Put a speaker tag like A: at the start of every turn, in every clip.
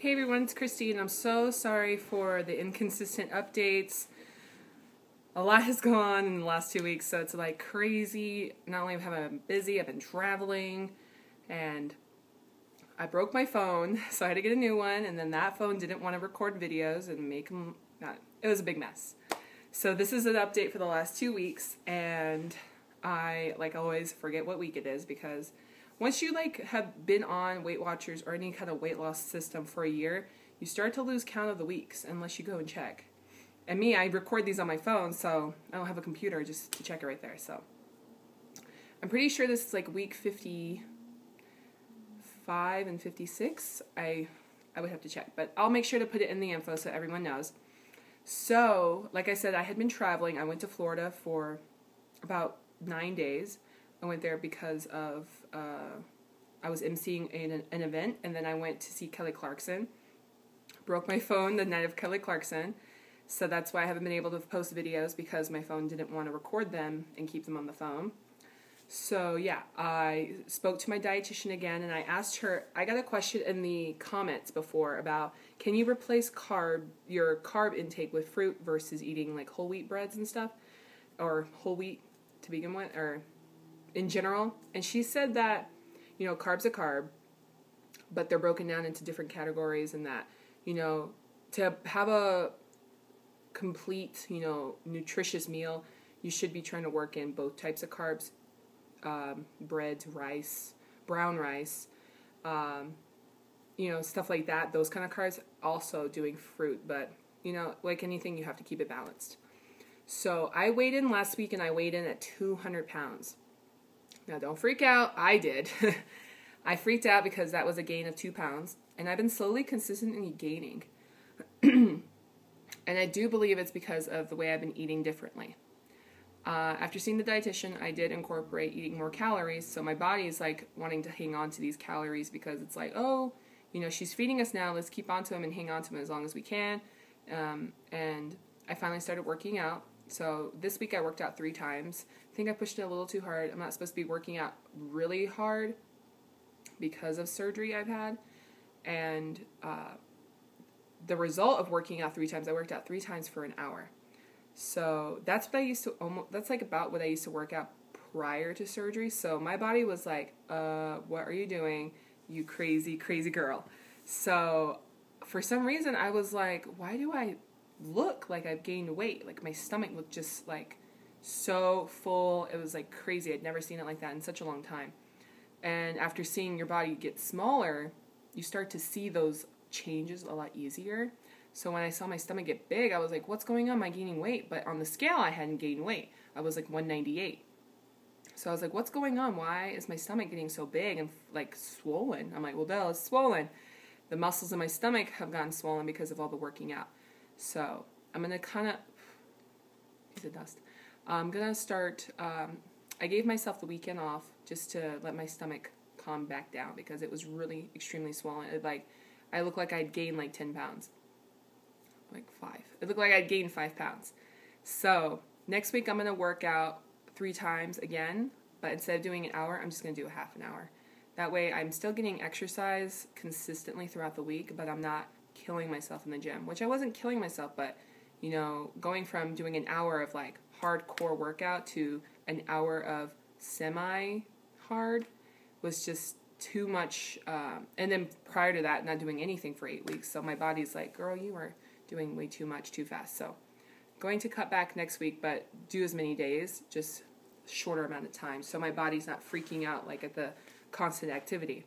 A: Hey everyone, it's Christine. I'm so sorry for the inconsistent updates. A lot has gone on in the last 2 weeks, so it's like crazy. Not only have I been busy, I've been traveling, and I broke my phone, so I had to get a new one, and then that phone didn't want to record videos and make them, it was a big mess. So this is an update for the last 2 weeks, and I, like always, forget what week it is because once you have been on Weight Watchers or any kind of weight loss system for a year, you start to lose count of the weeks unless you go and check. And me, I record these on my phone, so I don't have a computer just to check it right there. So I'm pretty sure this is like week 55 and 56. I would have to check, but I'll make sure to put it in the info so everyone knows. So, like I said, I had been traveling. I went to Florida for about 9 days. I went there because of, I was emceeing an event, and then I went to see Kelly Clarkson. Broke my phone the night of Kelly Clarkson, so that's why I haven't been able to post videos, because my phone didn't want to record them and keep them on the phone. So yeah, I spoke to my dietitian again, and I asked her, I got a question in the comments before about, can you replace your carb intake with fruit versus eating like whole wheat breads and stuff, or whole wheat to begin with, or in general? And she said that, carb's a carb, but they're broken down into different categories, and that, to have a complete, nutritious meal, you should be trying to work in both types of carbs, breads, rice, brown rice, stuff like that, those kind of carbs, also doing fruit, but, like anything, you have to keep it balanced. So I weighed in last week, and I weighed in at 200 pounds. Now, don't freak out. I did. I freaked out because that was a gain of 2 pounds, and I've been slowly, consistently gaining. And I do believe it's because of the way I've been eating differently. After seeing the dietitian, I did incorporate eating more calories, so my body is like wanting to hang on to these calories, because it's like, oh, she's feeding us now, let's keep on to them and hang on to them as long as we can. And I finally started working out. So this week I worked out 3 times. I think I pushed it a little too hard. I'm not supposed to be working out really hard because of surgery I've had. And the result of working out 3 times, I worked out 3 times for an hour. So that's what I used to that's like about what I used to work out prior to surgery. So my body was like, what are you doing, you crazy, crazy girl? So for some reason I was like, why do I look like I've gained weight? Like my stomach looked just like so full. It was like crazy. I'd never seen it like that in such a long time. And after seeing your body get smaller, you start to see those changes a lot easier. So when I saw my stomach get big, I was like, what's going on? Am I gaining weight? But on the scale, I hadn't gained weight. I was like 198. So I was like, what's going on? Why is my stomach getting so big and like swollen? I'm like, well, duh, it's swollen. The muscles in my stomach have gotten swollen because of all the working out. So I'm going to kind of, piece of dust. I'm going to start, I gave myself the weekend off just to let my stomach calm back down, because it was really extremely swollen. I looked like I'd gained like 10 pounds. Like 5. It looked like I'd gained 5 pounds. So next week I'm going to work out 3 times again, but instead of doing an hour, I'm just going to do a half an hour. That way I'm still getting exercise consistently throughout the week, but I'm not killing myself in the gym, which I wasn't killing myself, but, going from doing an hour of like hardcore workout to an hour of semi-hard was just too much. And then prior to that, not doing anything for 8 weeks. So my body's like, girl, you are doing way too much too fast. So going to cut back next week, but do as many days, just shorter amount of time, so my body's not freaking out like at the constant activity.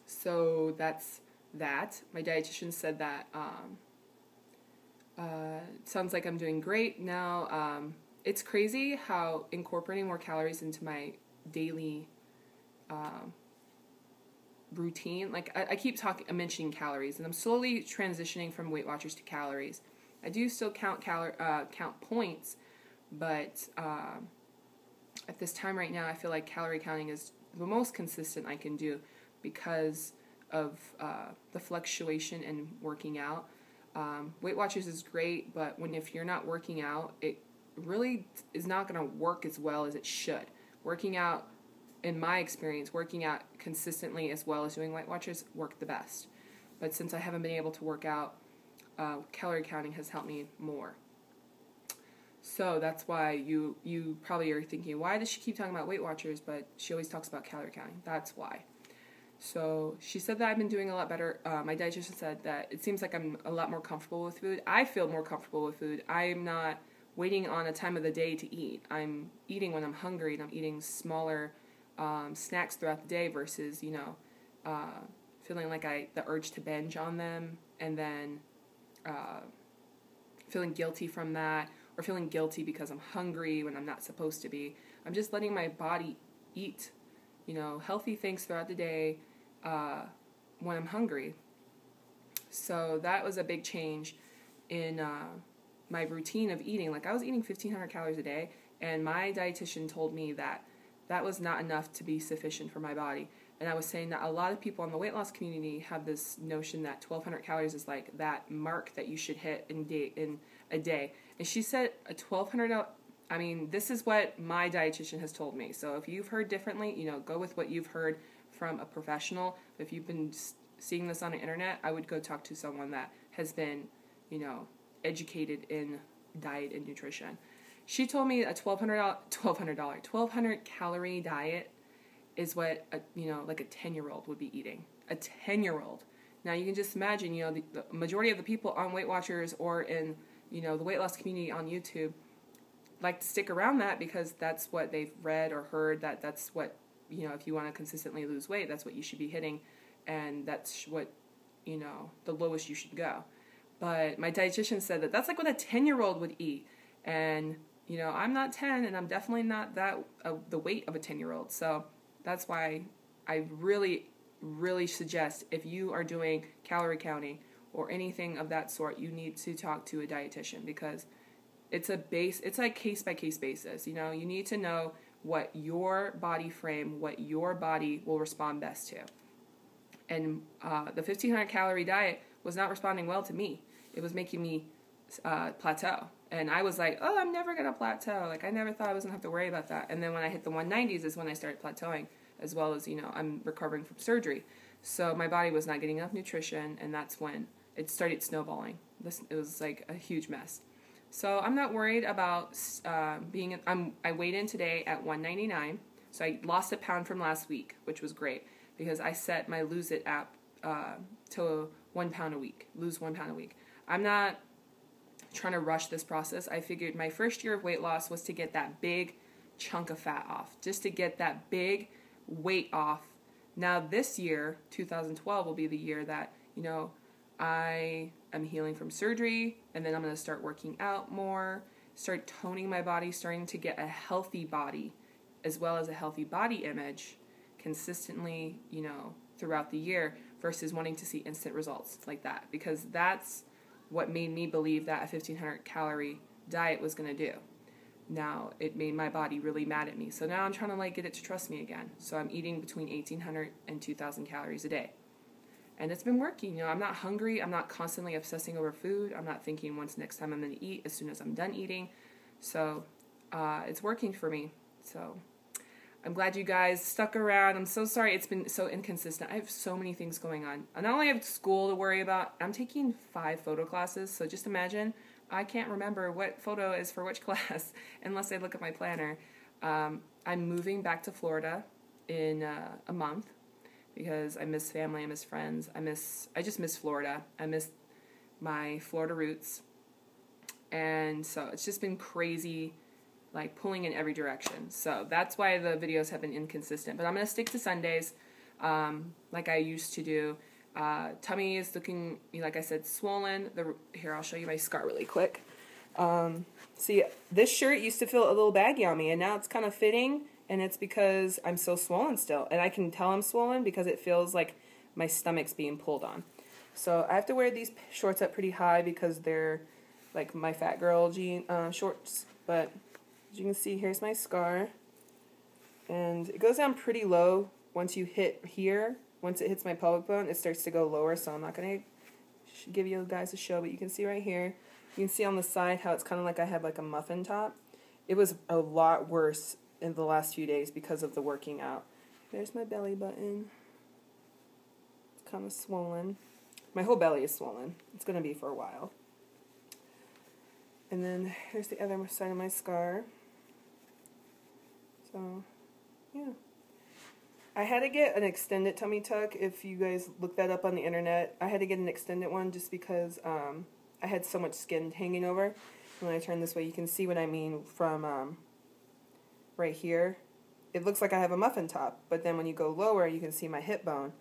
A: So that's that. My dietitian said that sounds like I'm doing great now. It's crazy how incorporating more calories into my daily routine, like I keep mentioning calories, and I'm slowly transitioning from Weight Watchers to calories. I do still count points, but at this time right now, I feel like calorie counting is the most consistent I can do because of the fluctuation in working out. Weight Watchers is great, but if you're not working out, it really is not going to work as well as it should. Working out in my experience, working out consistently as well as doing Weight Watchers work the best. But since I haven't been able to work out, calorie counting has helped me more. So that's why you probably are thinking, why does she keep talking about Weight Watchers, but she always talks about calorie counting? That's why. So she said that I've been doing a lot better. My dietitian said that it seems like I'm a lot more comfortable with food. I feel more comfortable with food. I'm not waiting on a time of the day to eat. I'm eating when I'm hungry, and I'm eating smaller snacks throughout the day versus, feeling like the urge to binge on them, and then feeling guilty from that, or feeling guilty because I'm hungry when I'm not supposed to be. I'm just letting my body eat, healthy things throughout the day when I'm hungry. So that was a big change in my routine of eating. Like, I was eating 1,500 calories a day, and my dietitian told me that that was not enough to be sufficient for my body. And I was saying that a lot of people in the weight loss community have this notion that 1,200 calories is like that mark that you should hit in a day. And she said a 1,200, this is what my dietitian has told me. So if you've heard differently, go with what you've heard from a professional. If you've been seeing this on the internet, I would go talk to someone that has been, educated in diet and nutrition. She told me a 1,200 calorie diet is what like a 10-year-old would be eating. A 10-year-old. Now you can just imagine, the majority of the people on Weight Watchers or in, the weight loss community on YouTube like to stick around that because that's what they've read or heard, that's what, if you want to consistently lose weight, that's what you should be hitting, and that's what, the lowest you should go. But my dietitian said that that's like what a 10-year-old would eat. And, I'm not 10, and I'm definitely not that the weight of a 10-year-old. So that's why I really, really suggest if you are doing calorie counting or anything of that sort, you need to talk to a dietitian, because it's like case-by-case basis. You need to know what your body frame, what your body will respond best to. And the 1,500 calorie diet was not responding well to me. It was making me plateau. And I was like, I'm never going to plateau. Like, I never thought I was going to have to worry about that. And then when I hit the 190s is when I started plateauing, as well as, I'm recovering from surgery. So my body was not getting enough nutrition, and that's when it started snowballing. It was like a huge mess. So I'm not worried about I weighed in today at 199. So I lost a pound from last week, which was great, because I set my Lose It app to 1 pound a week, lose 1 pound a week. I'm not trying to rush this process. I figured my first year of weight loss was to get that big chunk of fat off, just to get that big weight off. Now this year, 2012, will be the year that, I am healing from surgery, and then I'm going to start working out more, start toning my body, starting to get a healthy body, as well as a healthy body image consistently, throughout the year, versus wanting to see instant results like that, because that's what made me believe that a 1,500 calorie diet was going to do. Now, it made my body really mad at me. So now I'm trying to get it to trust me again. So I'm eating between 1,800 and 2,000 calories a day. And it's been working. I'm not hungry. I'm not constantly obsessing over food. I'm not thinking when's the next time I'm going to eat as soon as I'm done eating. So it's working for me. So I'm glad you guys stuck around. I'm so sorry it's been so inconsistent. I have so many things going on. I not only have school to worry about, I'm taking 5 photo classes. So just imagine, I can't remember what photo is for which class unless I look at my planner. I'm moving back to Florida in a month because I miss family, I miss friends. I just miss Florida. I miss my Florida roots. And so it's just been crazy, pulling in every direction. So that's why the videos have been inconsistent. But I'm going to stick to Sundays like I used to do. Tummy is looking, like I said, swollen. Here, I'll show you my scar really quick. See, this shirt used to feel a little baggy on me, and now it's kind of fitting, and it's because I'm so swollen still. And I can tell I'm swollen because it feels like my stomach's being pulled on. So I have to wear these shorts up pretty high because they're like my fat girl jean shorts. But as you can see, here's my scar. And it goes down pretty low once you hit here. Once it hits my pelvic bone, it starts to go lower, so I'm not going to give you guys a show, but you can see right here. You can see on the side how it's kind of like I have like a muffin top. It was a lot worse in the last few days because of the working out. There's my belly button. It's kind of swollen. My whole belly is swollen. It's going to be for a while. And then here's the other side of my scar. So, yeah. I had to get an extended tummy tuck. If you guys look that up on the internet, I had to get an extended one just because I had so much skin hanging over. When I turn this way, you can see what I mean from right here. It looks like I have a muffin top, but then when you go lower, you can see my hip bone.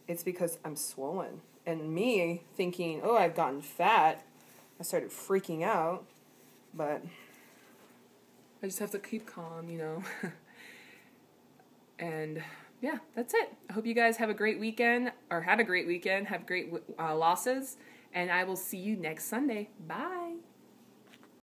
A: It's because I'm swollen. And me thinking, oh, I've gotten fat, I started freaking out, but I just have to keep calm, you know. And yeah, that's it. I hope you guys have a great weekend, or had a great weekend, have great losses, and I will see you next Sunday. Bye.